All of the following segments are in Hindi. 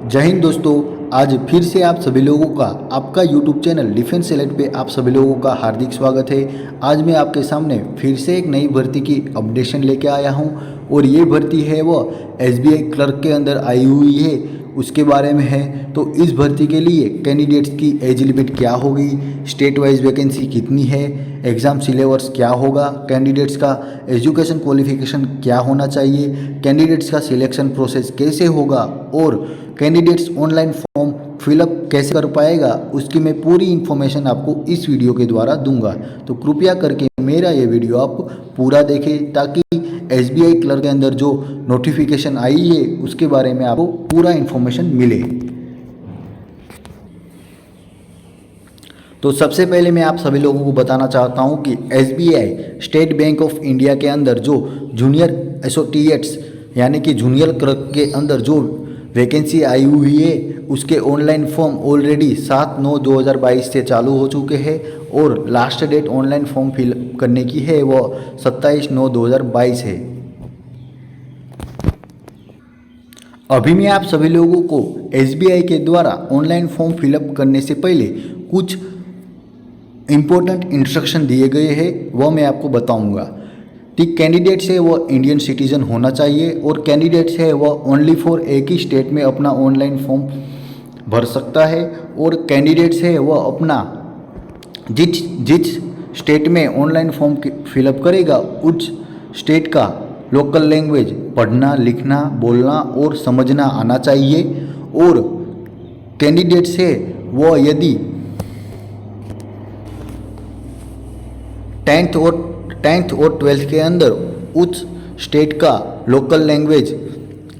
जय हिंद दोस्तों। आज फिर से आप सभी लोगों का आपका यूट्यूब चैनल डिफेंस सेलेक्ट पे आप सभी लोगों का हार्दिक स्वागत है। आज मैं आपके सामने फिर से एक नई भर्ती की अपडेशन लेके आया हूं और ये भर्ती है वो एसबीआई क्लर्क के अंदर आई हुई है, उसके बारे में है। तो इस भर्ती के लिए कैंडिडेट्स की एज लिमिट क्या होगी, स्टेट वाइज वैकेंसी कितनी है, एग्ज़ाम सिलेबस क्या होगा, कैंडिडेट्स का एजुकेशन क्वालिफिकेशन क्या होना चाहिए, कैंडिडेट्स का सिलेक्शन प्रोसेस कैसे होगा और कैंडिडेट्स ऑनलाइन फॉर्म फिलअप कैसे कर पाएगा, उसकी मैं पूरी इन्फॉर्मेशन आपको इस वीडियो के द्वारा दूंगा। तो कृपया करके मेरा ये वीडियो आप पूरा देखें ताकि एसबीआई क्लर्क के अंदर जो नोटिफिकेशन आई है उसके बारे में आपको पूरा इन्फॉर्मेशन मिले। तो सबसे पहले मैं आप सभी लोगों को बताना चाहता हूं कि SBI state bank of India के अंदर जो जूनियर एसोसिएट्स यानी कि जूनियर क्लर्क के अंदर जो वैकेंसी आई हुई है उसके ऑनलाइन फॉर्म ऑलरेडी 7/9/2022 से चालू हो चुके हैं और last date online form fill करने की है वो 27/9/2022 है। अभी मैं आप सभी लोगों को एसबीआई के द्वारा ऑनलाइन फॉर्म फिलअप करने से पहले कुछ इम्पोर्टेंट इंस्ट्रक्शन दिए गए हैं, वो मैं आपको बताऊंगा। ठीक, कैंडिडेट्स है वो इंडियन सिटीजन होना चाहिए और कैंडिडेट्स है वो ओनली फॉर एक ही स्टेट में अपना ऑनलाइन फॉर्म भर सकता है और कैंडिडेट्स है वो अपना जिस स्टेट में ऑनलाइन फॉर्म फिलअप करेगा उस स्टेट का लोकल लैंग्वेज पढ़ना, लिखना, बोलना और समझना आना चाहिए। और कैंडिडेट्स है वो यदि 10th और 12th के अंदर उस स्टेट का लोकल लैंग्वेज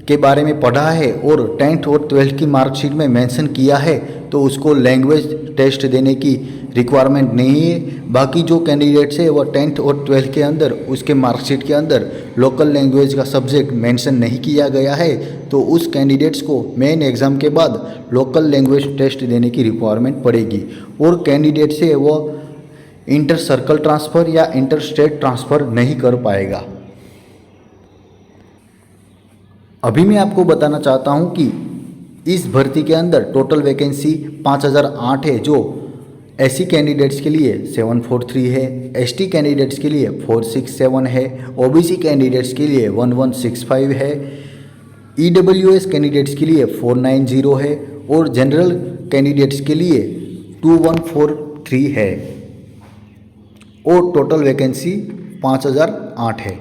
के बारे में पढ़ा है और 10th और 12th की मार्कशीट में मेंशन किया है तो उसको लैंग्वेज टेस्ट देने की रिक्वायरमेंट नहीं है। बाकी जो कैंडिडेट्स है वो 10th और 12th के अंदर उसके मार्कशीट के अंदर लोकल लैंग्वेज का सब्जेक्ट मेंशन नहीं किया गया है तो उस कैंडिडेट्स को मेन एग्ज़ाम के बाद लोकल लैंग्वेज टेस्ट देने की रिक्वायरमेंट पड़ेगी। और कैंडिडेट्स है वो इंटर सर्कल ट्रांसफ़र या इंटर स्टेट ट्रांसफ़र नहीं कर पाएगा। अभी मैं आपको बताना चाहता हूं कि इस भर्ती के अंदर टोटल वैकेंसी 5008 है, जो एससी कैंडिडेट्स के लिए 743 है, एसटी कैंडिडेट्स के लिए 467 है, ओबीसी कैंडिडेट्स के लिए 1165 है, ईडब्ल्यूएस कैंडिडेट्स के लिए 490 है और जनरल कैंडिडेट्स के लिए 2143 है और टोटल वैकेंसी 5008 है।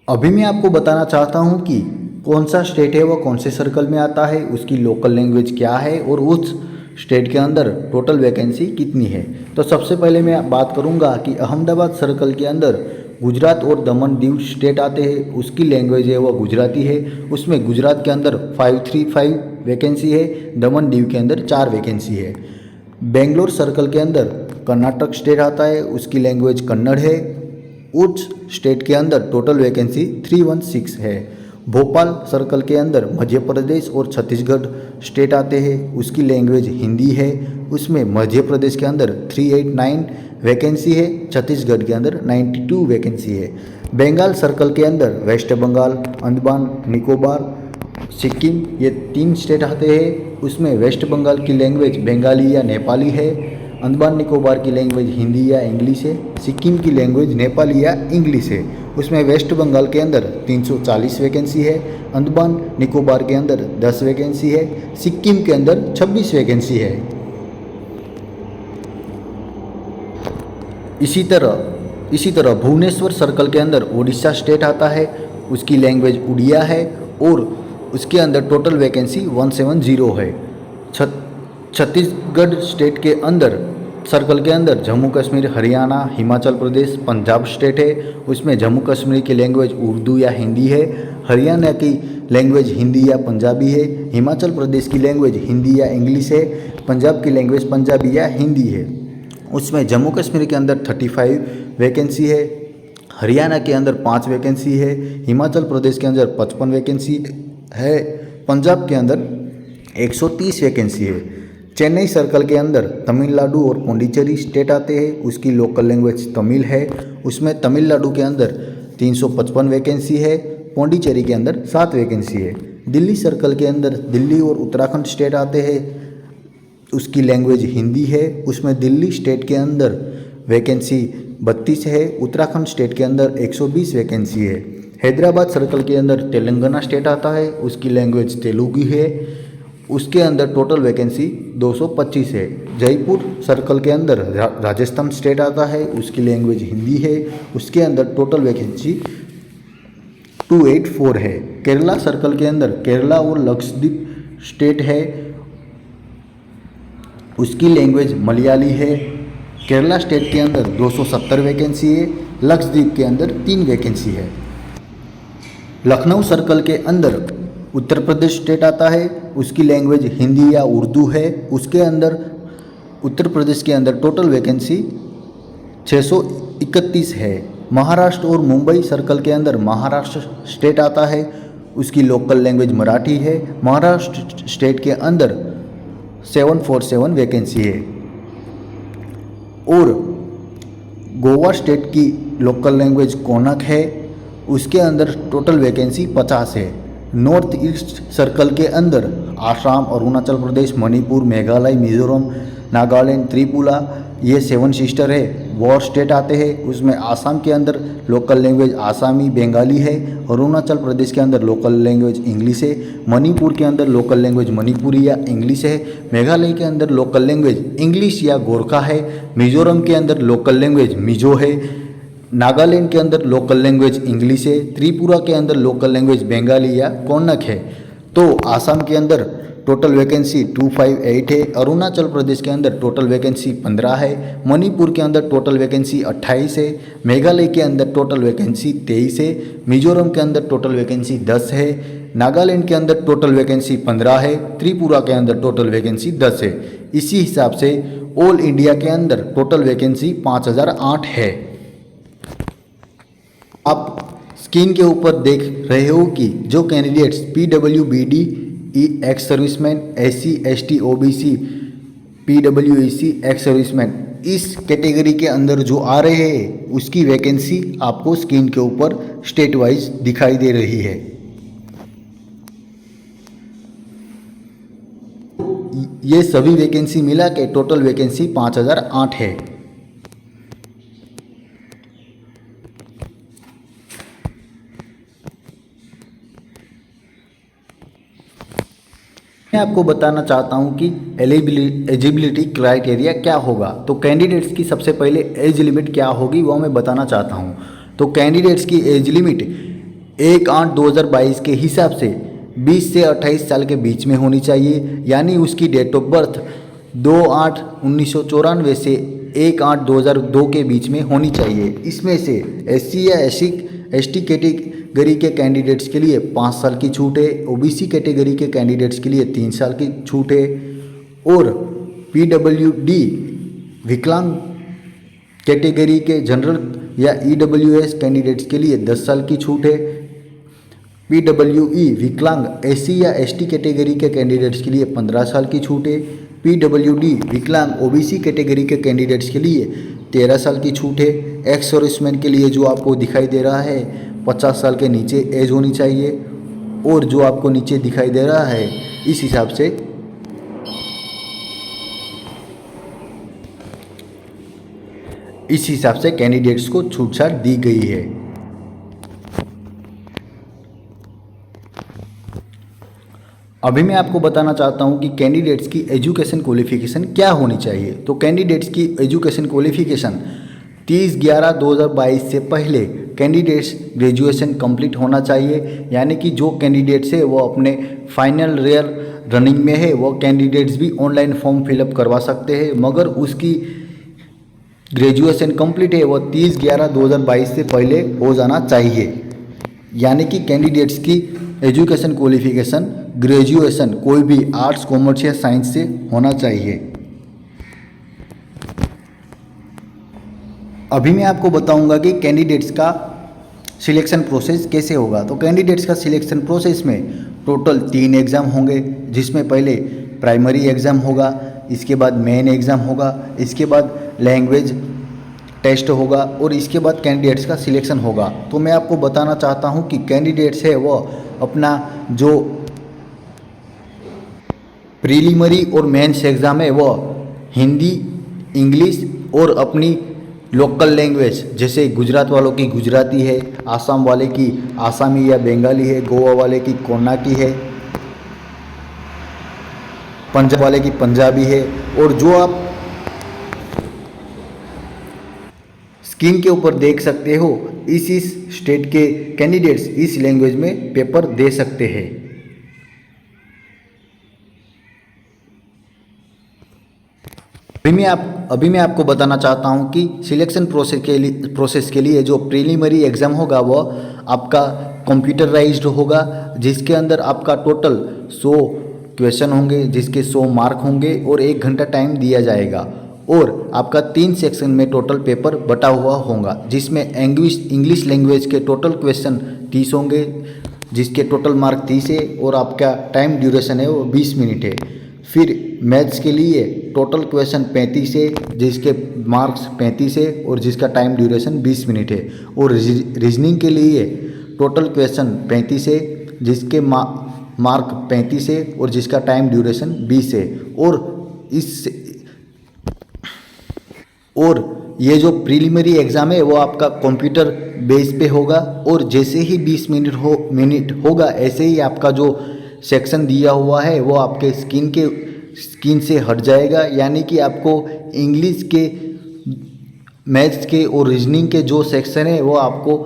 अभी मैं आपको बताना चाहता हूं कि कौन सा स्टेट है वो कौन से सर्कल में आता है, उसकी लोकल लैंग्वेज क्या है और उस स्टेट के अंदर टोटल वैकेंसी कितनी है। तो सबसे पहले मैं बात करूंगा कि अहमदाबाद सर्कल के अंदर गुजरात और दमन दीव स्टेट आते हैं, उसकी लैंग्वेज है वो गुजराती है। उसमें गुजरात के अंदर 535 वैकेंसी है, दमन दीव के अंदर 4 वैकेंसी है। बेंगलोर सर्कल के अंदर कर्नाटक स्टेट आता है, उसकी लैंग्वेज कन्नड़ है। उस स्टेट के अंदर टोटल वैकेंसी 316 है। भोपाल सर्कल के अंदर मध्य प्रदेश और छत्तीसगढ़ स्टेट आते हैं, उसकी लैंग्वेज हिंदी है। उसमें मध्य प्रदेश के अंदर 389 वैकेंसी है, छत्तीसगढ़ के अंदर 92 वैकेंसी है। बंगाल सर्कल के अंदर वेस्ट बंगाल, अंडमान निकोबार, सिक्किम, ये 3 स्टेट आते हैं। उसमें वेस्ट बंगाल की लैंग्वेज बंगाली या नेपाली है, अंडमान निकोबार की लैंग्वेज हिंदी या इंग्लिश है, सिक्किम की लैंग्वेज नेपाली या इंग्लिश है। उसमें वेस्ट बंगाल के अंदर 340 वैकेंसी है, अंडमान निकोबार के अंदर 10 वैकेंसी है, सिक्किम के अंदर 26 वैकेंसी है। इसी तरह भुवनेश्वर सर्कल के अंदर उड़ीसा स्टेट आता है, उसकी लैंग्वेज उड़िया है और उसके अंदर टोटल वैकेंसी 170 है। छत्तीसगढ़ स्टेट के अंदर सर्कल के अंदर जम्मू कश्मीर, हरियाणा, हिमाचल प्रदेश, पंजाब स्टेट है। उसमें जम्मू कश्मीर की लैंग्वेज उर्दू या हिंदी है, हरियाणा की लैंग्वेज हिंदी या पंजाबी है, हिमाचल प्रदेश की लैंग्वेज हिंदी या इंग्लिश है, पंजाब की लैंग्वेज पंजाबी या हिंदी है। उसमें जम्मू कश्मीर के अंदर 35 वैकेंसी है, हरियाणा के अंदर 5 वैकेंसी है, हिमाचल प्रदेश के अंदर 55 वैकेंसी है, पंजाब के अंदर 130 वैकेंसी है। चेन्नई सर्कल के अंदर तमिलनाडु और पुडुचेरी स्टेट आते हैं, उसकी लोकल लैंग्वेज तमिल है। उसमें तमिलनाडु के अंदर 355 वैकेंसी है, पौंडीचेरी के अंदर 7 वैकेंसी है। दिल्ली सर्कल के अंदर दिल्ली और उत्तराखंड स्टेट आते हैं, उसकी लैंग्वेज हिंदी है। उसमें दिल्ली स्टेट के अंदर वैकेंसी 32 है, उत्तराखंड स्टेट के अंदर 120 वैकेंसी है। हैदराबाद सर्कल के अंदर तेलंगाना स्टेट आता है, उसकी लैंग्वेज तेलुगु है, उसके अंदर टोटल वैकेंसी 225 है। जयपुर सर्कल के अंदर राजस्थान स्टेट आता है, उसकी लैंग्वेज हिंदी है, उसके अंदर टोटल वैकेंसी 284 है। केरला सर्कल के अंदर केरला और लक्षद्वीप स्टेट है, उसकी लैंग्वेज मलयाली है। केरला स्टेट के अंदर 270 वैकेंसी है, लक्षद्वीप के अंदर 3 वैकेंसी है। लखनऊ सर्कल के अंदर उत्तर प्रदेश स्टेट आता है, उसकी लैंग्वेज हिंदी या उर्दू है, उसके अंदर उत्तर प्रदेश के अंदर टोटल वैकेंसी 631 है। महाराष्ट्र और मुंबई सर्कल के अंदर महाराष्ट्र स्टेट आता है, उसकी लोकल लैंग्वेज मराठी है। महाराष्ट्र स्टेट के अंदर 747 वैकेंसी है। और गोवा स्टेट की लोकल लैंग्वेज कोनक है, उसके अंदर टोटल वैकेंसी 50 है। नॉर्थ ईस्ट सर्कल के अंदर आसाम, अरुणाचल प्रदेश, मणिपुर, मेघालय, मिजोरम, नागालैंड, त्रिपुरा, ये 7 सिस्टर है, वो स्टेट आते हैं। उसमें आसाम के अंदर लोकल लैंग्वेज आसामी बंगाली है, अरुणाचल प्रदेश के अंदर लोकल लैंग्वेज इंग्लिश है, मणिपुर के अंदर लोकल लैंग्वेज मणिपुरी या इंग्लिश है, मेघालय के अंदर लोकल लैंग्वेज इंग्लिश या गोरखा है, मिजोरम के अंदर लोकल लैंग्वेज मिजो है, नागालैंड के अंदर लोकल लैंग्वेज इंग्लिश है, त्रिपुरा के अंदर लोकल लैंग्वेज बंगाली या कोनक है। तो आसाम के अंदर टोटल वैकेंसी 258 है, अरुणाचल प्रदेश के अंदर टोटल वैकेंसी 15 है, मणिपुर के अंदर टोटल वैकेंसी 28 है, मेघालय के अंदर टोटल वैकेंसी 23 है, मिजोरम के अंदर टोटल वैकेंसी 10 है, नागालैंड के अंदर टोटल वैकेंसी 15 है, त्रिपुरा के अंदर टोटल वैकेंसी 10 है। इसी हिसाब से ऑल इंडिया के अंदर टोटल वैकेंसी 5008 है। आप स्क्रीन के ऊपर देख रहे हो कि जो candidates PWBD, ex serviceman, SC ST OBC, PWEC ex serviceman, इस कैटेगरी के अंदर जो आ रहे हैं उसकी वैकेंसी आपको स्क्रीन के ऊपर स्टेट वाइज दिखाई दे रही है। ये सभी वैकेंसी मिला के टोटल वैकेंसी 5008 है। मैं आपको बताना चाहता हूं कि एलिजिबिलिटी क्राइटेरिया क्या होगा। तो कैंडिडेट्स की सबसे पहले एज लिमिट क्या होगी वो मैं बताना चाहता हूं। तो कैंडिडेट्स की एज लिमिट 1/8/2022 के हिसाब से 20 से 28 साल के बीच में होनी चाहिए, यानी उसकी डेट ऑफ बर्थ 2/8/1994 से 1/8/2002 के बीच में होनी चाहिए। इसमें से SC या ST कैटेगरी के कैंडिडेट्स के लिए 5 साल की छूट है, OBC कैटेगरी के कैंडिडेट्स के लिए 3 साल की छूट है, और PWD विकलांग कैटेगरी के जनरल या EWS कैंडिडेट्स के लिए 10 साल की छूट है। PWE विकलांग SC या ST कैटेगरी के कैंडिडेट्स के लिए 15 साल की छूट है। PWD विकलांग OBC कैटेगरी के कैंडिडेट्स के लिए 13 साल की छूट है। एक्स सर्विसमैन के लिए जो आपको दिखाई दे रहा है 50 साल के नीचे एज होनी चाहिए, और जो आपको नीचे दिखाई दे रहा है इस हिसाब से कैंडिडेट्स को छूट छाट दी गई है। अभी मैं आपको बताना चाहता हूं कि कैंडिडेट्स की एजुकेशन क्वालिफिकेशन क्या होनी चाहिए। तो कैंडिडेट्स की एजुकेशन क्वालिफिकेशन 30/11/2022 से पहले कैंडिडेट्स ग्रेजुएशन कंप्लीट होना चाहिए, यानी कि जो कैंडिडेट्स है वो अपने फाइनल ईयर रनिंग में है वो कैंडिडेट्स भी ऑनलाइन फॉर्म फिलअप करवा सकते हैं, मगर उसकी ग्रेजुएशन कंप्लीट है वो 30/11/2022 से पहले हो जाना चाहिए। यानी कि कैंडिडेट्स की एजुकेशन क्वालिफिकेशन ग्रेजुएशन कोई भी आर्ट्स, कॉमर्स या साइंस से होना चाहिए। अभी मैं आपको बताऊंगा कि कैंडिडेट्स का सिलेक्शन प्रोसेस कैसे होगा। तो कैंडिडेट्स का सिलेक्शन प्रोसेस में टोटल 3 एग्ज़ाम होंगे, जिसमें पहले प्राइमरी एग्ज़ाम होगा, इसके बाद मेन एग्ज़ाम होगा, इसके बाद लैंग्वेज टेस्ट होगा और इसके बाद कैंडिडेट्स का सिलेक्शन होगा। तो मैं आपको बताना चाहता हूँ कि कैंडिडेट्स है वो अपना जो प्रीलिमरी और मेंस एग्ज़ाम है वो हिंदी, इंग्लिश और अपनी लोकल लैंग्वेज जैसे गुजरात वालों की गुजराती है, आसाम वाले की आसामी या बंगाली है, गोवा वाले की कोनाकी है, पंजाब वाले की पंजाबी है। और जो आप स्क्रीन के ऊपर देख सकते हो इस स्टेट के कैंडिडेट्स इस लैंग्वेज में पेपर दे सकते हैं। अभी मैं आपको बताना चाहता हूं कि सिलेक्शन प्रोसेस के लिए जो प्रीलिमिनरी एग्ज़ाम होगा वो आपका कंप्यूटराइज्ड होगा, जिसके अंदर आपका टोटल 100 क्वेश्चन होंगे, जिसके 100 मार्क होंगे और 1 घंटा टाइम दिया जाएगा। और आपका 3 सेक्शन में टोटल पेपर बटा हुआ होगा, जिसमें इंग्लिश लैंग्वेज के टोटल क्वेश्चन 30 होंगे, जिसके टोटल मार्क 30 है और आपका टाइम ड्यूरेशन है वो 20 मिनट है। फिर मैथ्स के लिए टोटल क्वेश्चन 35 है, जिसके मार्क्स 35 है और जिसका टाइम ड्यूरेशन 20 मिनट है। और रीजनिंग के लिए टोटल क्वेश्चन 35 है, जिसके मार्क 35 है और जिसका टाइम ड्यूरेशन 20 है। और ये जो प्रीलिमिनरी एग्ज़ाम है वो आपका कंप्यूटर बेस पे होगा और जैसे ही 20 मिनट होगा ऐसे ही आपका जो सेक्शन दिया हुआ है वो आपके स्क्रीन से हट जाएगा, यानी कि आपको इंग्लिश के, मैथ्स के और रीजनिंग के जो सेक्शन है वो आपको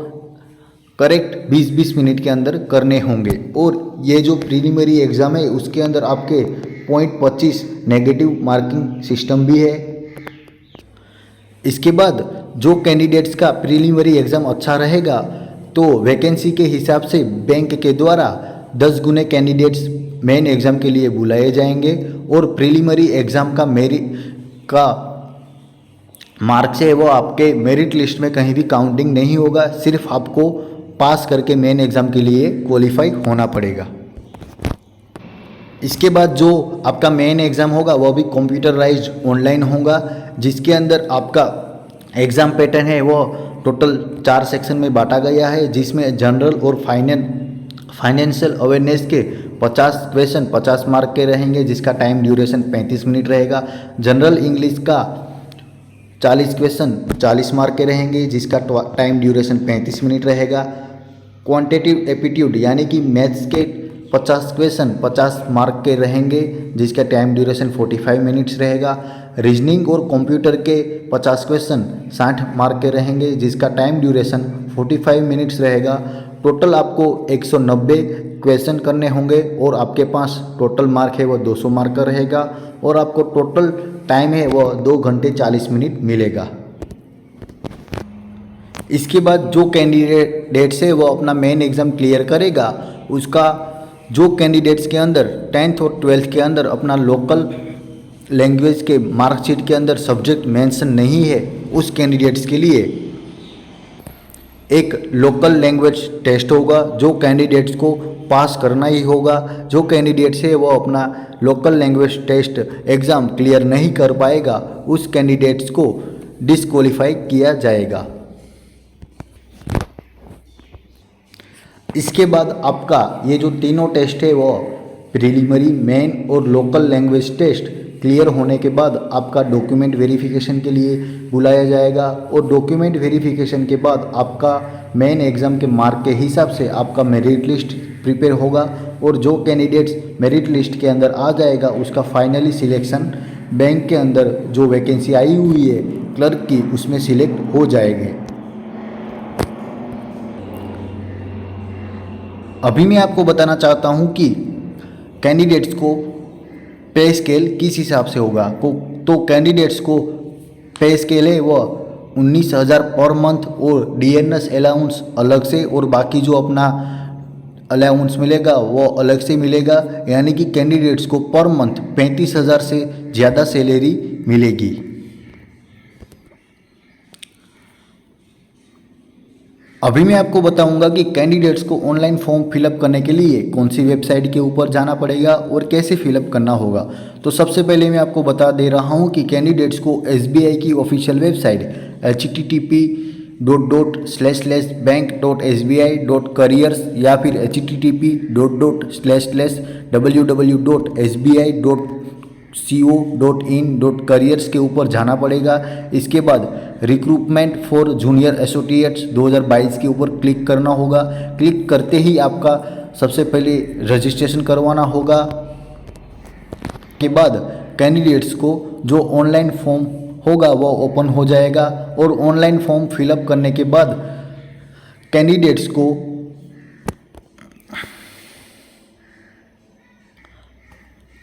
करेक्ट 20-20 मिनट के अंदर करने होंगे। और ये जो प्रीलिमिनरी एग्ज़ाम है उसके अंदर आपके 0.25 नेगेटिव मार्किंग सिस्टम भी है। इसके बाद जो कैंडिडेट्स का प्रीलिमिनरी एग्ज़ाम अच्छा रहेगा तो वैकेंसी के हिसाब से बैंक के द्वारा 10 गुने कैंडिडेट्स मेन एग्ज़ाम के लिए बुलाए जाएंगे और प्रीलिमिनरी एग्ज़ाम का मार्क्स है वो आपके मेरिट लिस्ट में कहीं भी काउंटिंग नहीं होगा, सिर्फ आपको पास करके मेन एग्ज़ाम के लिए क्वालिफाई होना पड़ेगा। इसके बाद जो आपका मेन एग्ज़ाम होगा वो भी कंप्यूटराइज्ड ऑनलाइन होगा, जिसके अंदर आपका एग्ज़ाम पैटर्न है वो टोटल 4 सेक्शन में बांटा गया है, जिसमें जनरल और फाइनेंशियल अवेयरनेस के 50 क्वेश्चन 50 मार्क के रहेंगे, जिसका टाइम ड्यूरेशन 35 मिनट रहेगा। जनरल इंग्लिश का 40 क्वेश्चन 40 मार्क के रहेंगे, जिसका टाइम ड्यूरेशन 35 मिनट रहेगा। क्वांटिटेटिव एप्टीट्यूड यानी कि मैथ्स के 50 क्वेश्चन 50 मार्क के रहेंगे, जिसका टाइम ड्यूरेशन 45 मिनट्स रहेगा। रीजनिंग और कंप्यूटर के 50 क्वेश्चन 60 मार्क के रहेंगे, जिसका टाइम ड्यूरेशन 45 मिनट्स रहेगा। टोटल आपको 190 क्वेश्चन करने होंगे और आपके पास टोटल मार्क है वो 200 मार्क का रहेगा और आपको टोटल टाइम है वो 2 घंटे 40 मिनट मिलेगा। इसके बाद जो कैंडिडेट्स है वो अपना मेन एग्ज़ाम क्लियर करेगा, उसका जो कैंडिडेट्स के अंदर 10th और 12th के अंदर अपना लोकल लैंग्वेज के मार्कशीट के अंदर सब्जेक्ट मेंशन नहीं है, उस कैंडिडेट्स के लिए एक लोकल लैंग्वेज टेस्ट होगा, जो कैंडिडेट्स को पास करना ही होगा। जो कैंडिडेट्स है वो अपना local language test exam clear नहीं कर पाएगा, उस कैंडिडेट्स को डिस्क्वालीफाई किया जाएगा। इसके बाद आपका ये जो तीनों टेस्ट है वो प्रीलिमिनरी, मेन और लोकल लैंग्वेज टेस्ट क्लियर होने के बाद आपका डॉक्यूमेंट वेरिफिकेशन के लिए बुलाया जाएगा और डॉक्यूमेंट वेरिफिकेशन के बाद आपका मेन एग्ज़ाम के मार्क के हिसाब से आपका मेरिट लिस्ट प्रिपेयर होगा और जो कैंडिडेट्स मेरिट लिस्ट के अंदर आ जाएगा उसका फाइनली सिलेक्शन बैंक के अंदर जो वैकेंसी आई हुई है क्लर्क की उसमें सिलेक्ट हो जाएंगे। अभी मैं आपको बताना चाहता हूं कि कैंडिडेट्स को पे स्केल किस हिसाब से होगा। तो कैंडिडेट्स को पे स्केल है वो 19,000 पर मंथ और डीएनएस अलाउंस अलग से और बाकी जो अपना अलाउंस मिलेगा वो अलग से मिलेगा, यानी कि कैंडिडेट्स को पर मंथ 35,000 से ज़्यादा सैलरी मिलेगी। अभी मैं आपको बताऊंगा कि कैंडिडेट्स को ऑनलाइन फॉर्म फिलअप करने के लिए कौन सी वेबसाइट के ऊपर जाना पड़ेगा और कैसे फिलअप करना होगा। तो सबसे पहले मैं आपको बता दे रहा हूं कि कैंडिडेट्स को एसबीआई की ऑफिशियल वेबसाइट http://bank.sbi.careers या फिर http://www.sbi.co.in.careers के ऊपर जाना पड़ेगा। इसके बाद रिक्रूटमेंट फॉर जूनियर एसोसिएट्स 2022 के ऊपर क्लिक करना होगा। क्लिक करते ही आपका सबसे पहले रजिस्ट्रेशन करवाना होगा। के बाद कैंडिडेट्स को जो ऑनलाइन फॉर्म होगा वो ओपन हो जाएगा और ऑनलाइन फॉर्म फिलअप करने के बाद कैंडिडेट्स को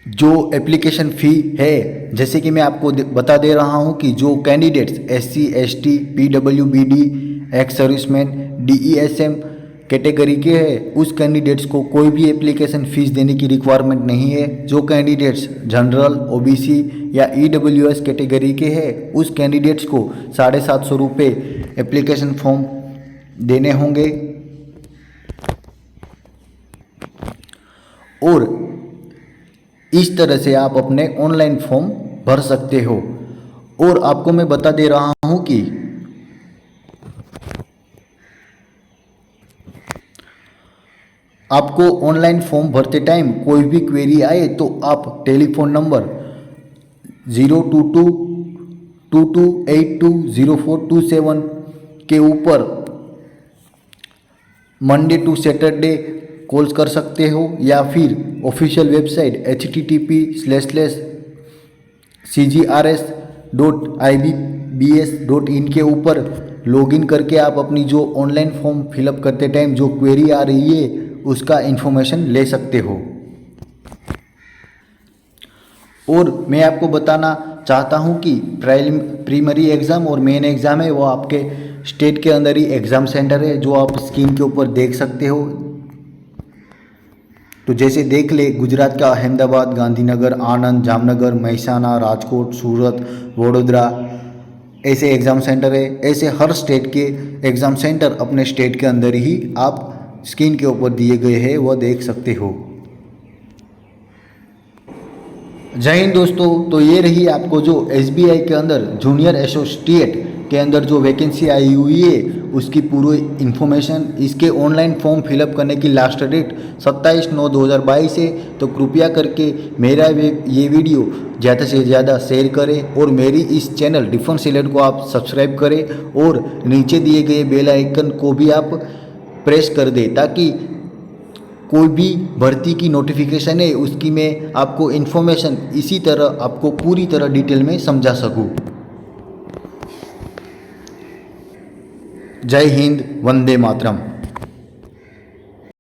जो एप्लीकेशन फ़ी है, जैसे कि मैं आपको बता दे रहा हूं कि जो candidates SC ST PWBD ex serviceman DESM category के हैं उस कैंडिडेट्स को कोई भी एप्लीकेशन फ़ीस देने की रिक्वायरमेंट नहीं है। जो कैंडिडेट्स जनरल OBC या EWS कैटेगरी के हैं उस कैंडिडेट्स को 750 रुपये एप्लीकेशन फॉर्म देने होंगे और इस तरह से आप अपने ऑनलाइन फॉर्म भर सकते हो। और आपको मैं बता दे रहा हूं कि आपको ऑनलाइन फॉर्म भरते टाइम कोई भी क्वेरी आए तो आप टेलीफोन नंबर 02222820427 के ऊपर मंडे टू सैटरडे कॉल्स कर सकते हो या फिर ऑफिशियल वेबसाइट http://cgrs.ibbs.in के ऊपर लॉगिन करके आप अपनी जो ऑनलाइन फॉर्म फिलअप करते टाइम जो क्वेरी आ रही है उसका इन्फॉर्मेशन ले सकते हो। और मैं आपको बताना चाहता हूं कि प्राइमरी एग्ज़ाम और मेन एग्ज़ाम है वो आपके स्टेट के अंदर ही एग्ज़ाम सेंटर है जो आप स्क्रीन के ऊपर देख सकते हो। तो जैसे देख ले गुजरात का अहमदाबाद, गांधीनगर, आनंद, जामनगर, महसाना, राजकोट, सूरत, वडोदरा ऐसे एग्ज़ाम सेंटर है। ऐसे हर स्टेट के एग्ज़ाम सेंटर अपने स्टेट के अंदर ही आप स्क्रीन के ऊपर दिए गए हैं वह देख सकते हो। जय हिंद दोस्तों। तो ये रही आपको जो SBI के अंदर जूनियर एसोसिएट के अंदर जो वैकेंसी आई हुई है उसकी पूरी इन्फॉर्मेशन। इसके ऑनलाइन फॉर्म फिलअप करने की लास्ट डेट 27/9/2022 है। तो कृपया करके मेरा ये वीडियो ज़्यादा से ज़्यादा शेयर करें और मेरी इस चैनल डिफेंस अलर्ट को आप सब्सक्राइब करें और नीचे दिए गए बेल आइकन को भी आप प्रेस कर दें ताकि कोई भी भर्ती की नोटिफिकेशन है उसकी मैं आपको इन्फॉर्मेशन इसी तरह आपको पूरी तरह डिटेल में समझा सकूं। जय हिंद, वंदे मातरम।